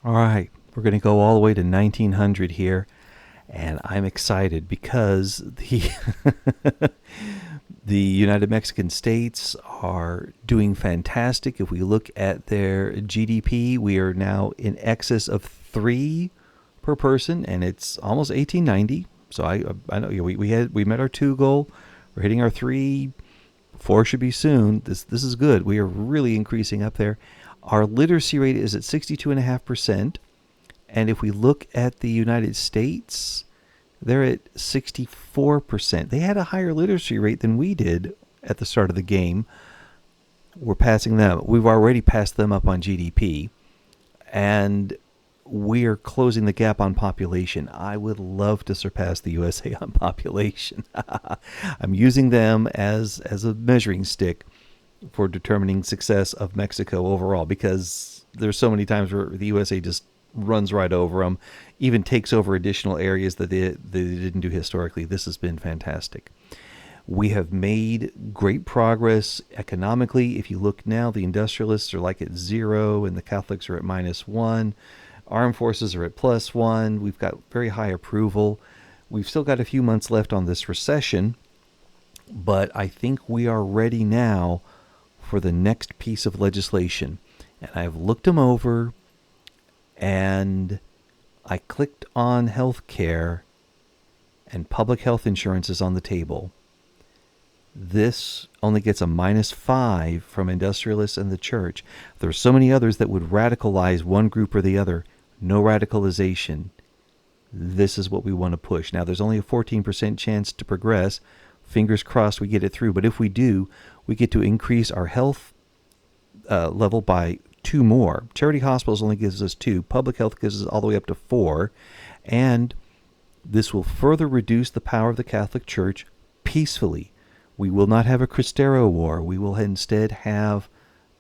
All right, we're going to go all the way to 1900 here, and I'm excited because the United Mexican States are doing fantastic. If we look at their GDP, we are now in excess of 3 per person, and it's almost 1890. So I know we met our 2 goal. We're hitting our 3. 4 should be soon. This is good. We are really increasing up there. Our literacy rate is at 62.5%. And if we look at the United States, they're at 64%. They had a higher literacy rate than we did at the start of the game. We're passing them. We've already passed them up on GDP. And we are closing the gap on population. I would love to surpass the USA on population. I'm using them as a measuring stick for determining success of Mexico overall, because there's so many times where the USA just runs right over them, even takes over additional areas that they didn't do historically. This has been fantastic. We have made great progress economically. If you look now, the industrialists are like at 0 and the Catholics are at -1. Armed forces are at +1. We've got very high approval. We've still got a few months left on this recession, but I think we are ready now for the next piece of legislation. And I've looked them over, and I clicked on healthcare, and public health insurance is on the table. This only gets a -5 from industrialists and the church. There are so many others that would radicalize one group or the other. No radicalization. This is what we want to push. Now, there's only a 14% chance to progress. Fingers crossed we get it through. But if we do, we get to increase our health level by 2 more. Charity hospitals only gives us 2. Public health gives us all the way up to 4. And this will further reduce the power of the Catholic Church peacefully. We will not have a Cristero war. We will instead have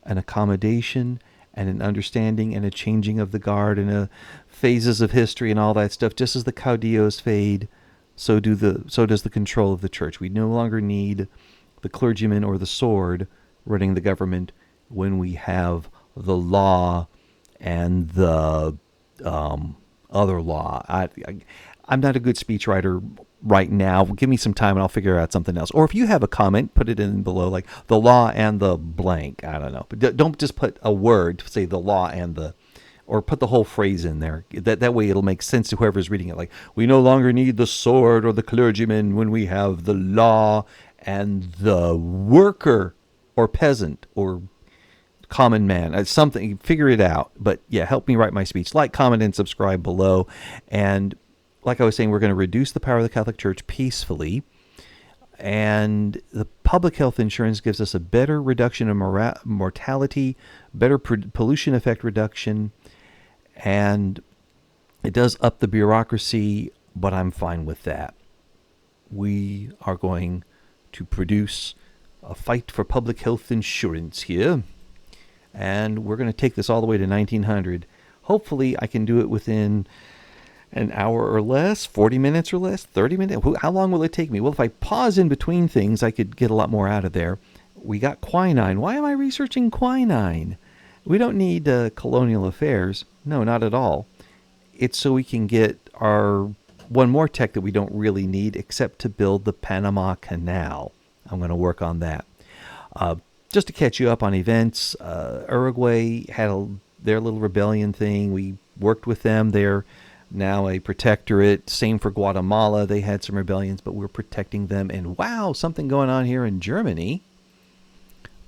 an accommodation and an understanding and a changing of the guard and a phases of history and all that stuff. Just as the caudillos fade, so does the control of the church. We no longer need the clergyman or the sword running the government when we have the law and the other law. I'm not a good speechwriter right now. Give me some time and I'll figure out something else. Or if you have a comment, put it in below, like the law and the blank. I don't know. But don't just put a word, say the law and the, or put the whole phrase in there. That way it'll make sense to whoever's reading it. Like, we no longer need the sword or the clergyman when we have the law and the worker or peasant or common man. Something, figure it out. But yeah, help me write my speech. Like, comment, and subscribe below. And like I was saying, we're going to reduce the power of the Catholic Church peacefully. And the public health insurance gives us a better reduction in mortality, better pollution effect reduction, and it does up the bureaucracy, but I'm fine with that. We are going to produce a fight for public health insurance here, and we're going to take this all the way to 1900. Hopefully, I can do it within an hour or less, 40 minutes or less, 30 minutes. How long will it take me? Well, if I pause in between things, I could get a lot more out of there. We got quinine. Why am I researching quinine? We don't need colonial affairs. No, not at all. It's so we can get our one more tech that we don't really need, except to build the Panama Canal. I'm going to work on that. Just to catch you up on events, Uruguay had their little rebellion thing. We worked with them. They're now a protectorate. Same for Guatemala. They had some rebellions, but we're protecting them. And wow, something going on here in Germany.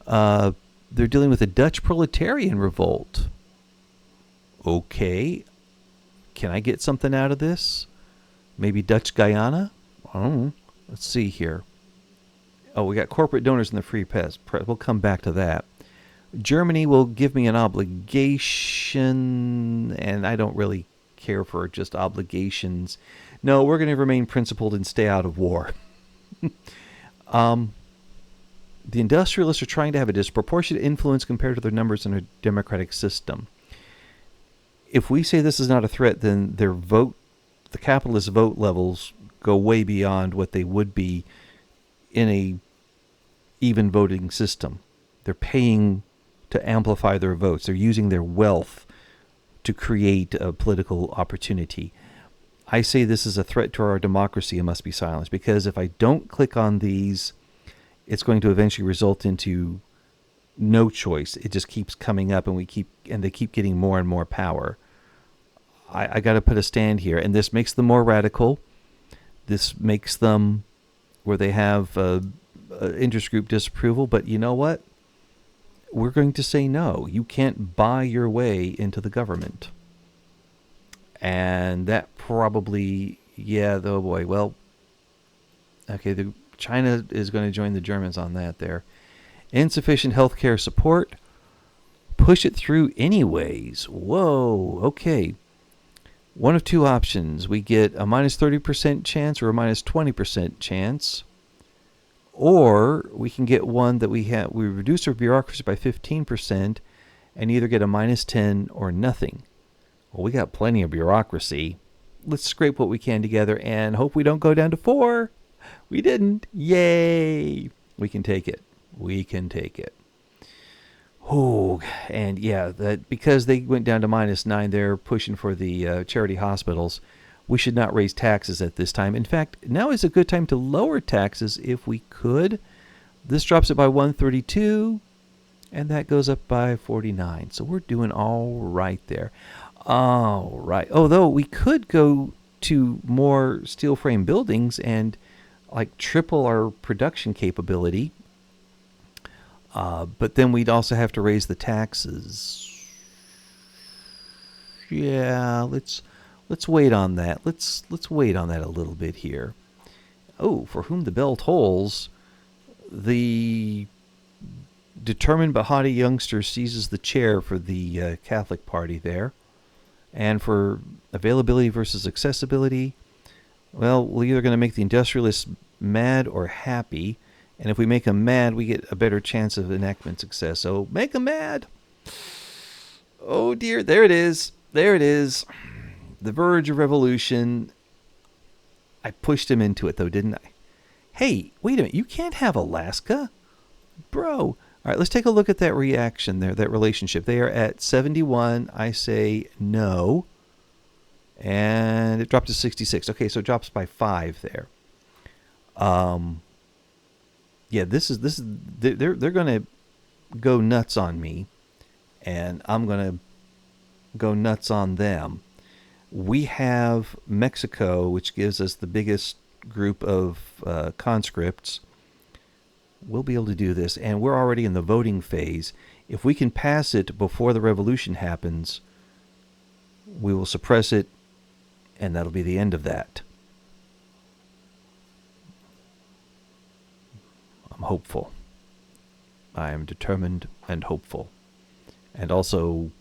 They're dealing with a Dutch proletarian revolt. Okay. Can I get something out of this? Maybe Dutch Guyana? Oh, let's see here. Oh, we got corporate donors in the free press. We'll come back to that. Germany will give me an obligation, and I don't really care for just obligations. No, we're going to remain principled and stay out of war. The industrialists are trying to have a disproportionate influence compared to their numbers in a democratic system. If we say this is not a threat, then their vote, the capitalist vote levels, go way beyond what they would be in a even voting system. They're paying to amplify their votes. They're using their wealth to create a political opportunity. I say this is a threat to our democracy and must be silenced, because if I don't click on these, it's going to eventually result into no choice. It just keeps coming up, and they keep getting more and more power. I got to put a stand here, and this makes them more radical. This makes them where they have interest group disapproval. But you know what? We're going to say no. You can't buy your way into the government. And that probably, oh boy. Well, okay, China is going to join the Germans on that there. Insufficient healthcare support. Push it through anyways. Whoa, okay. One of two options. We get a minus 30% chance or a minus 20% chance. Or we can get one that we reduce our bureaucracy by 15% and either get a minus 10 or nothing. Well, we got plenty of bureaucracy. Let's scrape what we can together and hope we don't go down to 4. We didn't. Yay. We can take it. We can take it. Oh, and that because they went down to minus 9, they're pushing for the charity hospitals. We should not raise taxes at this time. In fact, now is a good time to lower taxes if we could. This drops it by 132, and that goes up by 49. So we're doing all right there. All right. Although we could go to more steel frame buildings and like triple our production capability. But then we'd also have to raise the taxes. Yeah, let's wait on that. Let's wait on that a little bit here. Oh, for whom the bell tolls, the determined but haughty youngster seizes the chair for the Catholic Party there. And for availability versus accessibility, well, we're either going to make the industrialists mad or happy. And if we make them mad, we get a better chance of enactment success. So make them mad. Oh dear, there it is. There it is. The verge of revolution. I pushed him into it though, didn't I? Hey, wait a minute. You can't have Alaska. Bro. All right, let's take a look at that reaction there, that relationship. They are at 71. I say no. And it dropped to 66. Okay, so it drops by 5 there. Yeah, this is they're going to go nuts on me, and I'm going to go nuts on them. We have Mexico, which gives us the biggest group of conscripts. We'll be able to do this, and we're already in the voting phase. If we can pass it before the revolution happens, we will suppress it, and that'll be the end of that. I'm hopeful. I am determined and hopeful. And also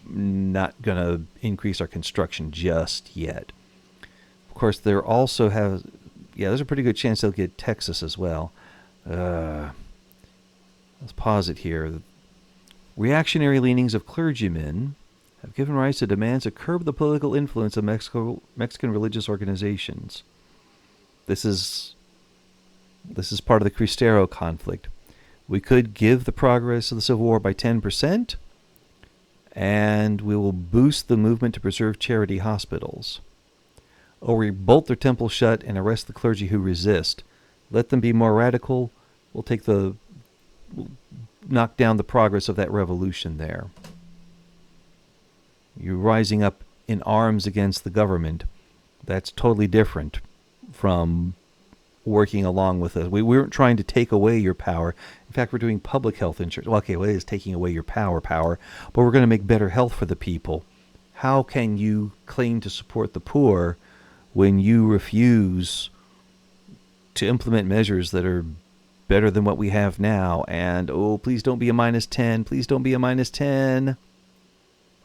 not going to increase our construction just yet. Of course, there also have... there's a pretty good chance they'll get Texas as well. Let's pause it here. Reactionary leanings of clergymen have given rise to demands to curb the political influence of Mexican religious organizations. This is part of the Cristero conflict. We could give the progress of the Civil War by 10%, and we will boost the movement to preserve charity hospitals. Or we bolt their temples shut and arrest the clergy who resist. Let them be more radical. We'll knock down the progress of that revolution there. You're rising up in arms against the government. That's totally different from working along with us. We weren't trying to take away your power. In fact, we're doing public health insurance. Well, okay, it is taking away your power, but we're going to make better health for the people. How can you claim to support the poor when you refuse to implement measures that are better than what we have now? And, please don't be a minus 10. Please don't be a minus 10.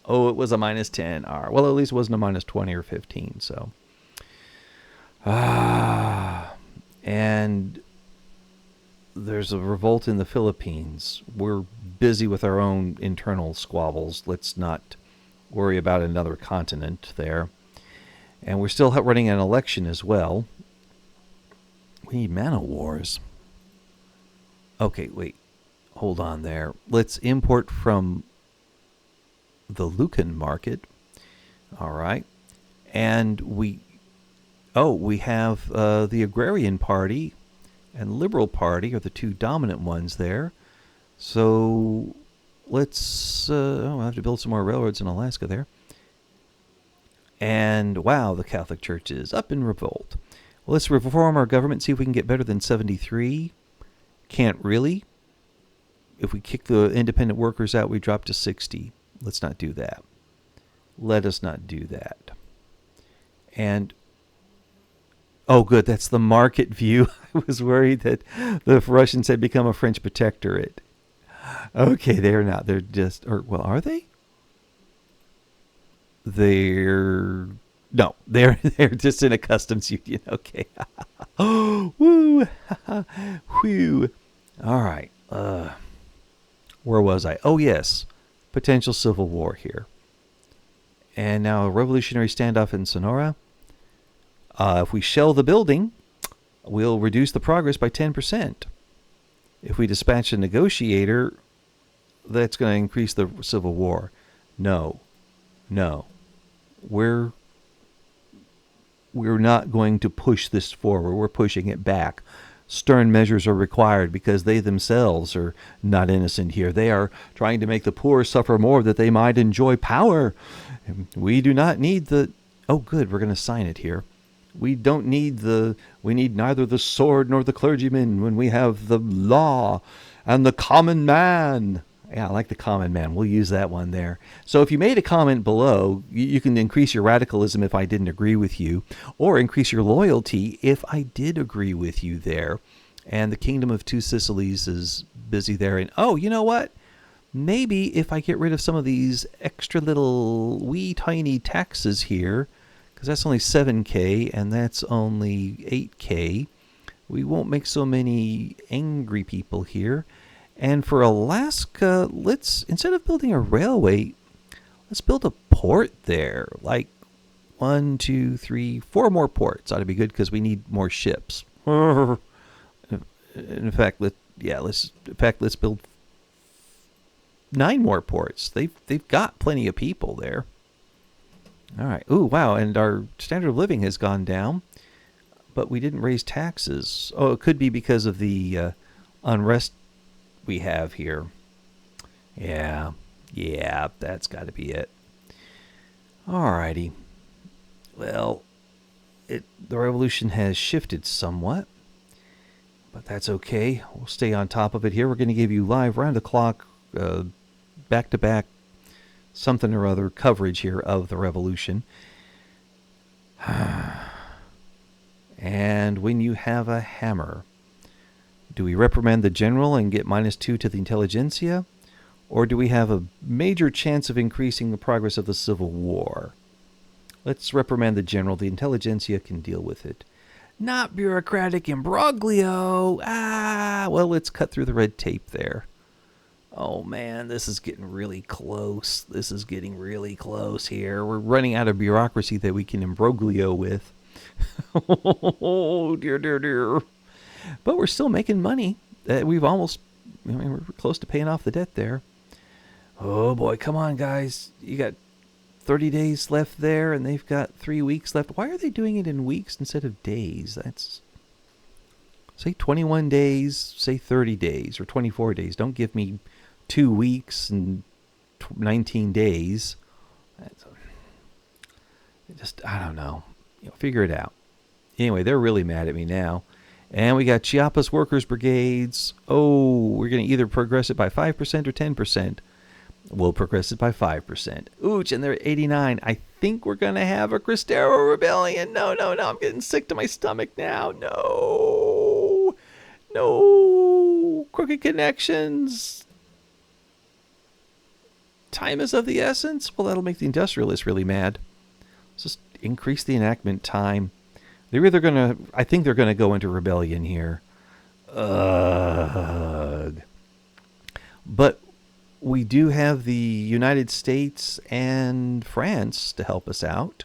Oh, it was a minus 10. Well, at least it wasn't a minus 20 or 15, so. And there's a revolt in the Philippines. We're busy with our own internal squabbles. Let's not worry about another continent there. And we're still running an election as well. We need man-o-wars. Okay, wait. Hold on there. Let's import from the Lucan market. All right. And we have the Agrarian Party and Liberal Party are the two dominant ones there. So let's, we'll have to build some more railroads in Alaska there. And wow, the Catholic Church is up in revolt. Well, let's reform our government, see if we can get better than 73. Can't really. If we kick the independent workers out, we drop to 60. Let's not do that. Let us not do that. And, oh, good, that's the market view. I was worried that the Russians had become a French protectorate. Okay, they're not. They're just, or, well, are they? They're just in a customs union. Okay. Woo. Whew. All right. Where was I? Oh, yes. Potential civil war here. And now a revolutionary standoff in Sonora. If we shell the building, we'll reduce the progress by 10%. If we dispatch a negotiator, that's going to increase the civil war. No. We're not going to push this forward. We're pushing it back. Stern measures are required because they themselves are not innocent here. They are trying to make the poor suffer more that they might enjoy power. We do not need the... Oh, good, we're going to sign it here. We need neither the sword nor the clergyman when we have the law and the common man. Yeah, I like the common man. We'll use that one there. So if you made a comment below, you can increase your radicalism if I didn't agree with you, or increase your loyalty if I did agree with you there. And the Kingdom of Two Sicilies is busy there. And, oh, you know what? Maybe if I get rid of some of these extra little wee tiny taxes here, because that's only 7K and that's only 8K, we won't make so many angry people here. And for Alaska, let's, instead of building a railway, let's build a port there. Like 1, 2, 3, 4 more ports ought to be good because we need more ships. In fact, let's build 9 more ports. They've got plenty of people there. All right. Ooh, wow. And our standard of living has gone down, but we didn't raise taxes. Oh, it could be because of the unrest we have here. Yeah, that's got to be it. Alrighty. Well, the revolution has shifted somewhat, but that's okay. We'll stay on top of it here. We're going to give you live round the clock, back-to-back something or other coverage here of the revolution. And when you have a hammer, do we reprimand the general and get -2 to the intelligentsia? Or do we have a major chance of increasing the progress of the Civil War? Let's reprimand the general. The intelligentsia can deal with it. Not bureaucratic imbroglio. Well, let's cut through the red tape there. Oh, man, this is getting really close. This is getting really close here. We're running out of bureaucracy that we can imbroglio with. Oh, dear. But we're still making money. We're close to paying off the debt there. Oh, boy, come on, guys. You got 30 days left there, and they've got 3 weeks left. Why are they doing it in weeks instead of days? That's, say 21 days, say 30 days, or 24 days. Don't give me 2 weeks and 19 days. I don't know. Figure it out. Anyway, they're really mad at me now. And we got Chiapas Workers Brigades. Oh, we're going to either progress it by 5% or 10%. We'll progress it by 5%. Ooch, and they're at 89. I think we're going to have a Cristero rebellion. No. I'm getting sick to my stomach now. No. Crooked connections. Time is of the essence. Well, that'll make the industrialists really mad. Let's just increase the enactment time. They're either going to... I think they're going to go into rebellion here. Ugh. But we do have the United States and France to help us out.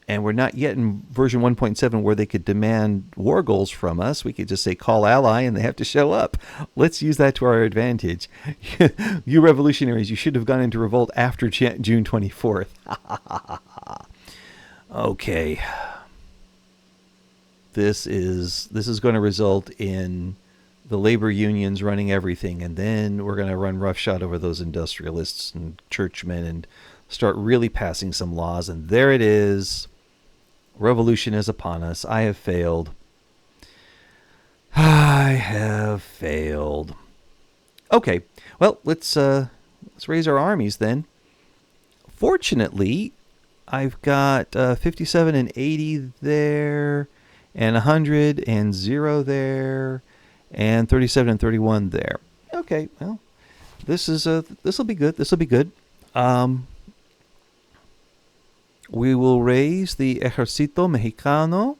And we're not yet in version 1.7 where they could demand war goals from us. We could just say call ally and they have to show up. Let's use that to our advantage. You revolutionaries, you should have gone into revolt after June 24th. Okay. This is going to result in the labor unions running everything, and then we're going to run roughshod over those industrialists and churchmen and start really passing some laws. And there it is. Revolution is upon us. I have failed. I have failed. Okay, well, let's raise our armies then. Fortunately, I've got 57 and 80 there, and 100 and 0 there, and 37 and 31 there. Okay, well, this will be good. This will be good. We will raise the Ejército Mexicano.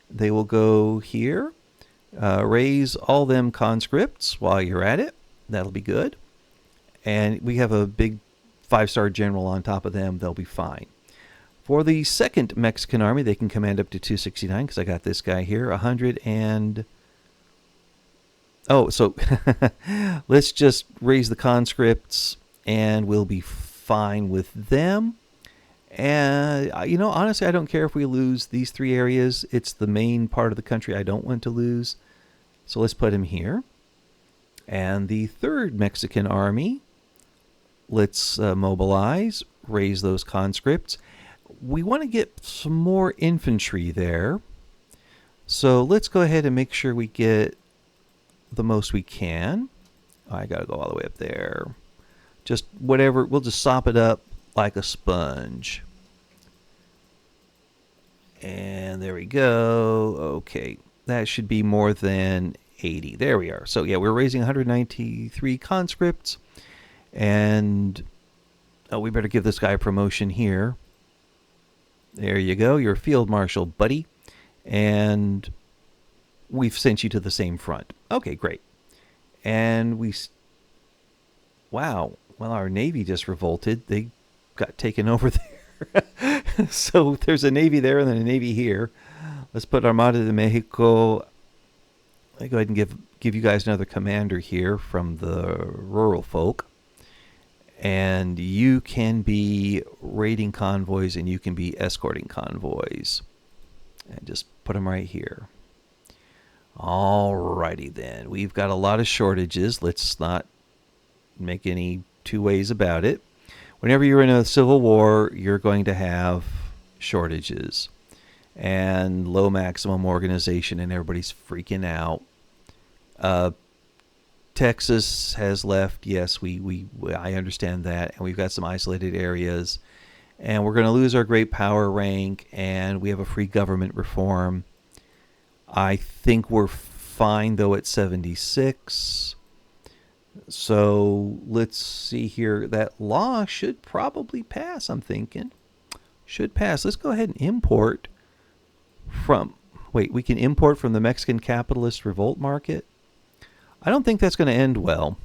They will go here. Raise all them conscripts while you're at it. That'll be good. And we have a big 5-star general on top of them. They'll be fine. For the second Mexican army, they can command up to 269 because I got this guy here. 100 and... Oh, so let's just raise the conscripts and we'll be fine with them. And, honestly, I don't care if we lose these 3 areas. It's the main part of the country I don't want to lose. So let's put him here. And the third Mexican army, let's mobilize, raise those conscripts. We want to get some more infantry there. So let's go ahead and make sure we get the most we can. I got to go all the way up there. Just whatever. We'll just sop it up like a sponge. And there we go. Okay. That should be more than 80. There we are. So yeah, we're raising 193 conscripts. And we better give this guy a promotion here. There you go. You're a field marshal, buddy. And we've sent you to the same front. Okay, great. And wow. Well, our Navy just revolted. They got taken over there. So there's a Navy there and then a Navy here. Let's put Armada de Mexico. Let me go ahead and give you guys another commander here from the rural folk. And you can be raiding convoys and you can be escorting convoys. And just put them right here. Alrighty then. We've got a lot of shortages. Let's not make any two ways about it. Whenever you're in a civil war, you're going to have shortages and low maximum organization, and everybody's freaking out. Texas has left. Yes, I understand that, and we've got some isolated areas, and we're going to lose our great power rank, and we have a free government reform. I think we're fine though at 76. So let's see here. That law should probably pass, I'm thinking. Should pass. Let's go ahead and import from... Wait, we can import from the Mexican capitalist revolt market? I don't think that's going to end well.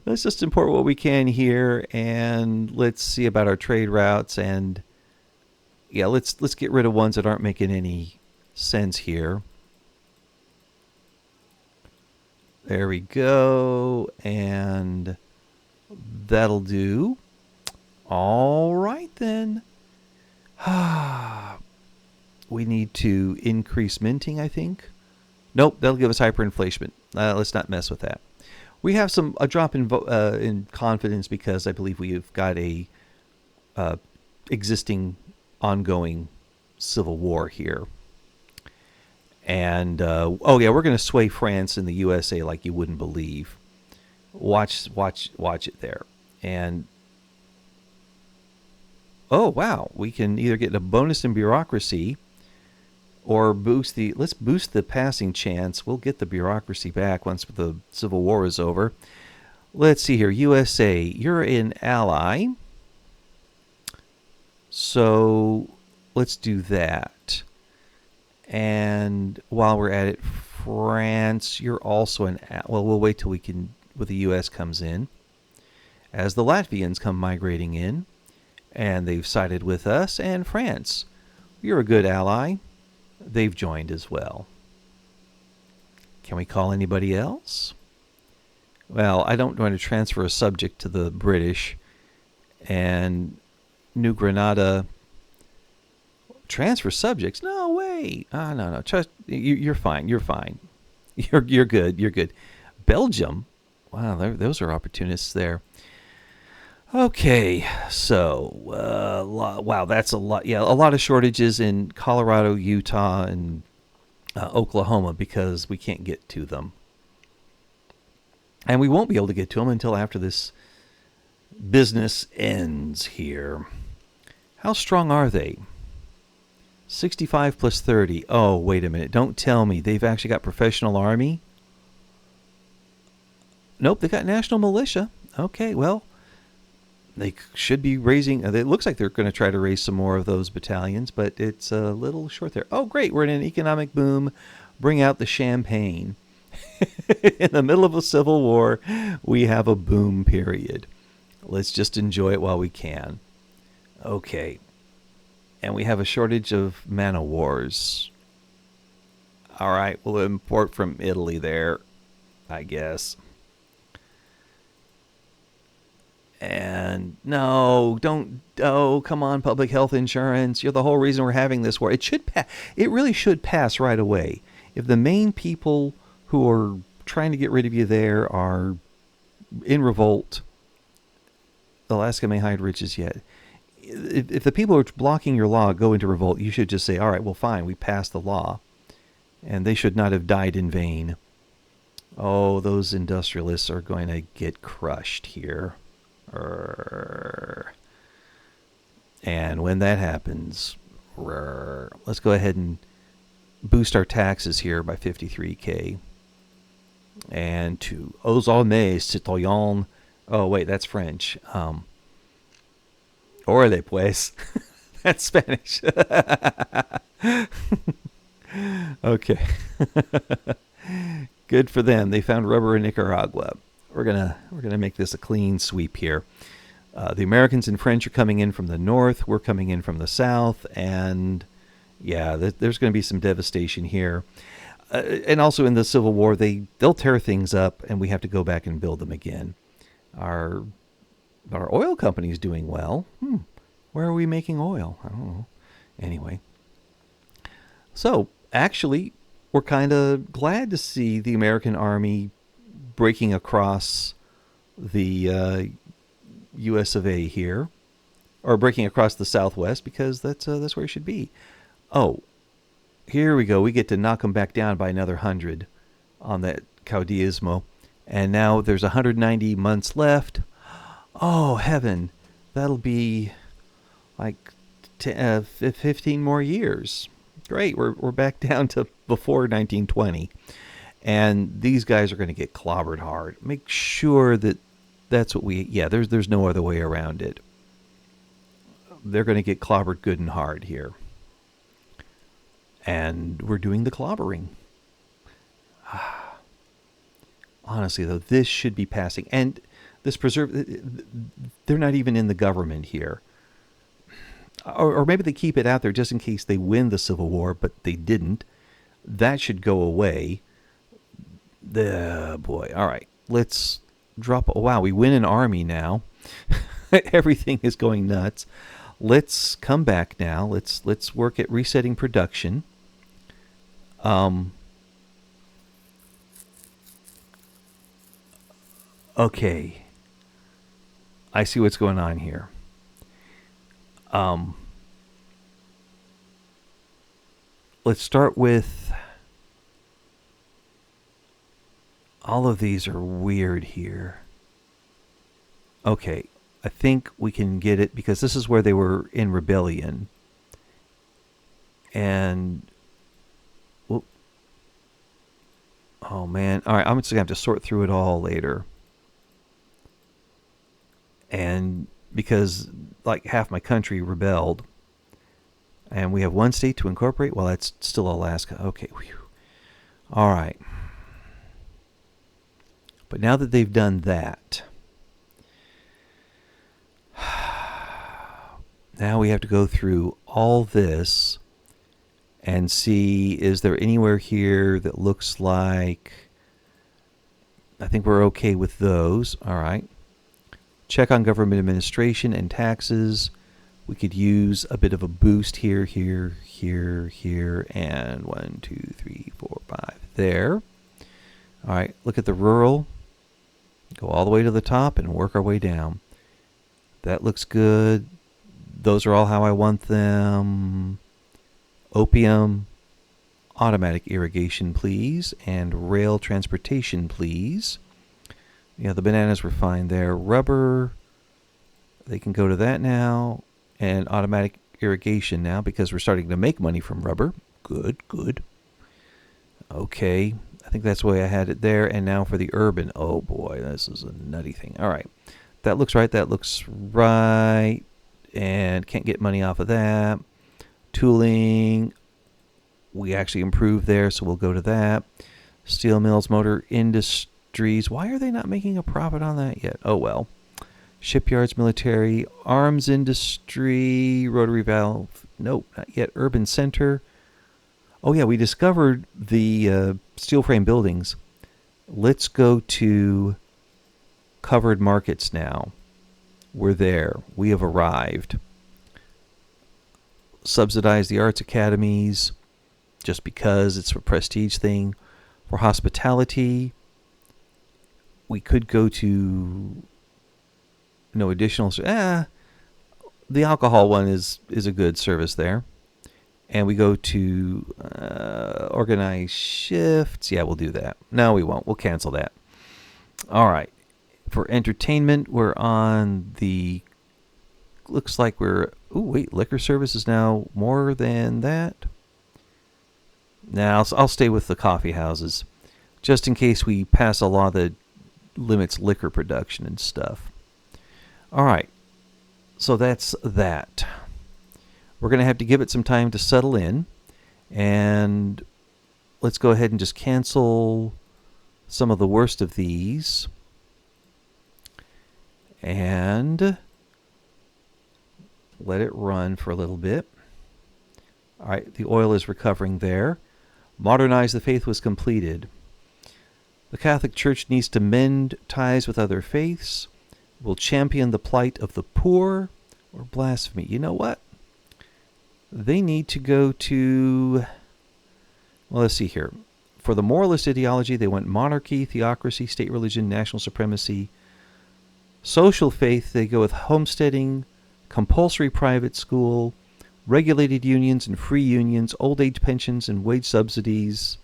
Let's just import what we can here, and let's see about our trade routes. And yeah, let's get rid of ones that aren't making any sense here. There we go, and that'll do. All right, then. We need to increase minting, I think. Nope, that'll give us hyperinflation. Let's not mess with that. We have a drop in confidence because I believe we've got a existing, ongoing civil war here. And, oh yeah, we're going to sway France and the USA like you wouldn't believe. Watch it there. And, oh wow, we can either get a bonus in bureaucracy or let's boost the passing chance. We'll get the bureaucracy back once the Civil War is over. Let's see here. USA, you're an ally. So let's do that. And while we're at it, France, you're also well, we'll wait till the U.S. comes in. As the Latvians come migrating in. And they've sided with us and France. You're a good ally. They've joined as well. Can we call anybody else? Well, I don't want to transfer a subject to the British. And New Granada transfer subjects? No way. No. Trust you're fine. You're fine. You're good. You're good. Belgium? Wow, those are opportunists there. Okay, so wow, that's a lot. Yeah, a lot of shortages in Colorado, Utah, and Oklahoma because we can't get to them, and we won't be able to get to them until after this business ends here. How strong are they? 65 plus 30. Oh, wait a minute. Don't tell me they've actually got professional army. Nope, they got national militia. Okay, well, they should be raising. It looks like they're going to try to raise some more of those battalions, but it's a little short there. Oh, great. We're in an economic boom. Bring out the champagne. In the middle of a civil war, we have a boom period. Let's just enjoy it while we can. Okay. And we have a shortage of man-o-wars. All right. We'll import from Italy there, I guess. And no, don't. Oh, come on, public health insurance. You're the whole reason we're having this war. It should pass. It really should pass right away. If the main people who are trying to get rid of you there are in revolt, Alaska may hide riches yet. If the people who are blocking your law go into revolt, you should just say, all right, well, fine, we passed the law. And they should not have died in vain. Oh, those industrialists are going to get crushed here. And when that happens, let's go ahead and boost our taxes here by 53K. And to hommes citoyens. Oh, wait, that's French. Orale pues. That's Spanish. Okay. Good for them. They found rubber in Nicaragua. We're gonna make this a clean sweep here. The Americans and French are coming in from the north. We're coming in from the south, and yeah, there's going to be some devastation here. And also in the Civil War, they'll tear things up, and we have to go back and build them again. Our oil company is doing well. Where are we making oil? I don't know. Anyway, so actually, we're kind of glad to see the American Army breaking across the U.S. of A. here, or breaking across the Southwest, because that's where it should be. Oh, here we go. We get to knock them back down by another 100 on that caudillismo, and now there's 190 months left. Oh, heaven. That'll be like 15 more years. Great. We're back down to before 1920. And these guys are going to get clobbered hard. Make sure that that's what there's no other way around it. They're going to get clobbered good and hard here. And we're doing the clobbering. Honestly, though, this should be passing. And this they're not even in the government here. Or maybe they keep it out there just in case they win the Civil War, but they didn't. That should go away. Boy. All right. Let's drop. Oh, wow. We win an army now. Everything is going nuts. Let's come back now. Let's work at resetting production. Okay. I see what's going on here. Let's start with... All of these are weird here. Okay, I think we can get it because this is where they were in rebellion. And... Whoop. Oh, man. All right, I'm just going to have to sort through it all later. And because, like, half my country rebelled. And we have one state to incorporate. Well, that's still Alaska. Okay. Whew. All right. But now that they've done that, Now we have to go through all this and see, is there anywhere here that looks like, I think we're okay with those. All right. Check on government administration and taxes. We could use a bit of a boost here, here, and 1, 2, 3, 4, 5 there. All right, look at the rural. Go all the way to the top and work our way down. That looks good. Those are all how I want them. Opium, automatic irrigation, please, and rail transportation, please. Yeah, the bananas were fine there. Rubber, they can go to that now, and automatic irrigation now because we're starting to make money from rubber. Good, good. Okay, I think that's the way I had it there. And now for the urban. Oh boy, this is a nutty thing. All right, that looks right. That looks right. And can't get money off of that. Tooling, we actually improved there, so we'll go to that. Steel mills, motor industries. Why are they not making a profit on that yet? Oh well. Shipyards, military, arms industry, rotary valve. Nope, not yet. Urban center. Oh yeah, we discovered the steel frame buildings. Let's go to covered markets now. We're there. We have arrived. Subsidize the arts academies just because it's a prestige thing. For hospitality, we could go to no additional. The alcohol one is a good service there. And we go to organize shifts. Yeah, we'll do that. No, we won't. We'll cancel that. All right. For entertainment, we're on the... Looks like we're... Oh, wait. Liquor service is now more than that. Now, I'll stay with the coffee houses. Just in case we pass a law that limits liquor production and stuff. All right. So that's that. We're going to have to give it some time to settle in. And let's go ahead and just cancel some of the worst of these. And let it run for a little bit. All right, the oil is recovering there. Modernize the faith was completed. The Catholic Church needs to mend ties with other faiths. Will champion the plight of the poor or blasphemy. You know what? They need to go to... Well, let's see here. For the moralist ideology, they went monarchy, theocracy, state religion, national supremacy. Social faith, they go with homesteading, compulsory private school, regulated unions and free unions, old age pensions and wage subsidies.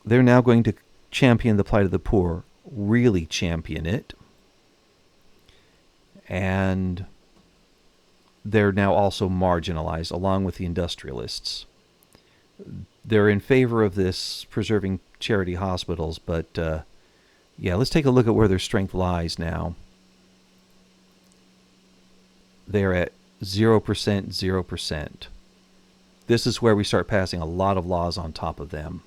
They're now going to champion the plight of the poor, really champion it. And they're now also marginalized along with the industrialists. They're in favor of this preserving charity hospitals, but yeah, let's take a look at where their strength lies now. They're at 0%, 0%. This is where we start passing a lot of laws on top of them.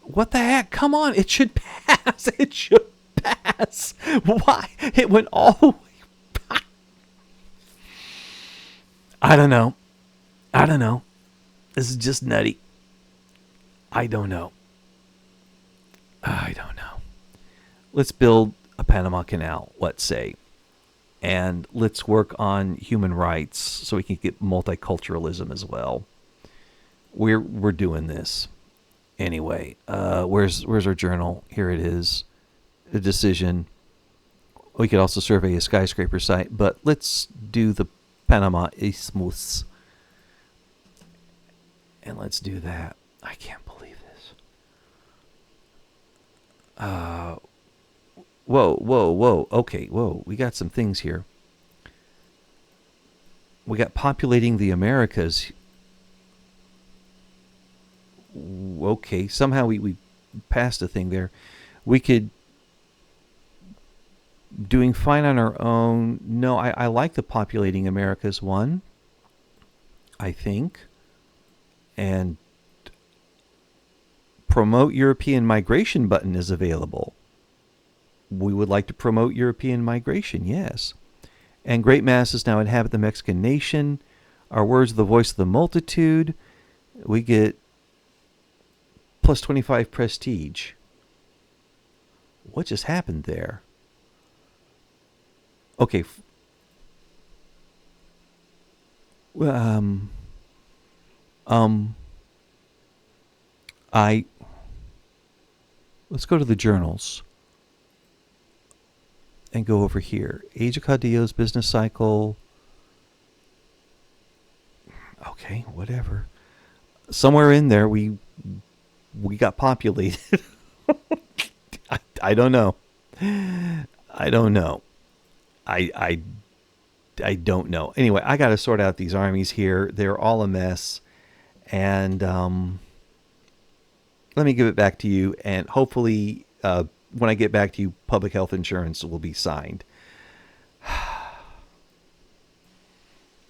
What the heck? Come on, it should pass. It should pass. Why? It went all the way back. I don't know. This is just nutty. I don't know. Let's build a Panama Canal, let's say. And let's work on human rights so we can get multiculturalism as well. We're doing this. Anyway, where's our journal? Here it is. The decision. We could also survey a skyscraper site, but let's do the Panama Isthmus. And let's do that. I can't believe this. Whoa. Okay, whoa. We got some things here. We got populating the Americas. Okay, somehow we passed a thing there. We could... Doing fine on our own. No, I like the populating Americas one. I think. And promote European migration button is available. We would like to promote European migration, yes. And great masses now inhabit the Mexican nation. Our words are the voice of the multitude. We get plus 25 prestige. What just happened there? Okay. Um. Um. I. Let's go to the journals and go over here. Age of Caudillo's business cycle. Okay, whatever. Somewhere in there, we got populated. I don't know. I don't know. I don't know. Anyway, I got to sort out these armies here. They're all a mess, and let me give it back to you. And hopefully, when I get back to you, public health insurance will be signed.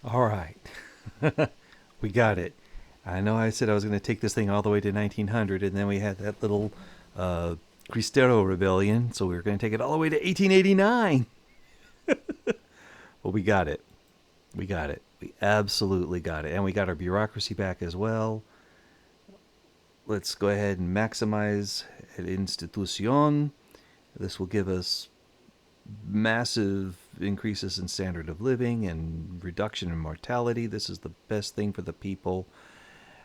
All right, we got it. I know I said I was going to take this thing all the way to 1900, and then we had that little Cristero rebellion, so we were going to take it all the way to 1889. Well, we got it. We got it. We absolutely got it. And we got our bureaucracy back as well. Let's go ahead and maximize El Institución. This will give us massive increases in standard of living and reduction in mortality. This is the best thing for the people.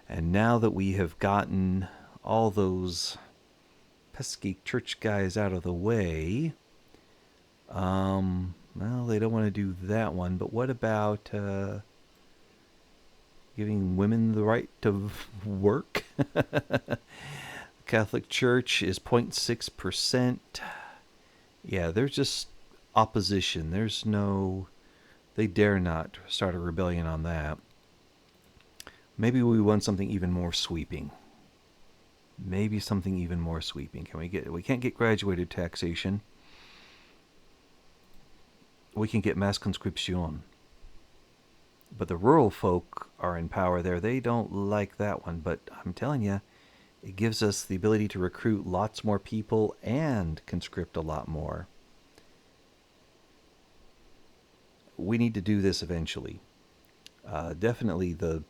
And now that we have gotten all those pesky church guys out of the way, well, they don't want to do that one. But what about giving women the right to work? Catholic Church is 0.6%. Yeah, there's just opposition. There's no... They dare not start a rebellion on that. Maybe we want something even more sweeping. Maybe something even more sweeping. We can't get graduated taxation. We can get mass conscription. But the rural folk are in power there. They don't like that one. But I'm telling you, it gives us the ability to recruit lots more people and conscript a lot more. We need to do this eventually. Definitely the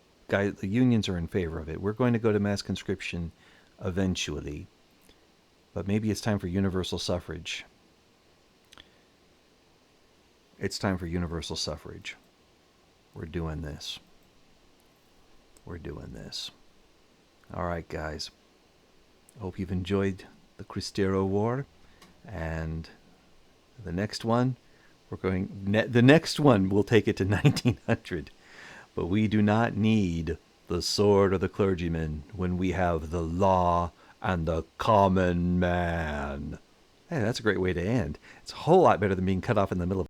unions are in favor of it. We're going to go to mass conscription eventually. But maybe it's time for universal suffrage. It's time for universal suffrage. We're doing this. We're doing this. All right, guys. I hope you've enjoyed the Cristero War. And the next one, the next one will take it to 1900. But we do not need the sword or the clergyman when we have the law and the common man. Hey, that's a great way to end. It's a whole lot better than being cut off in the middle of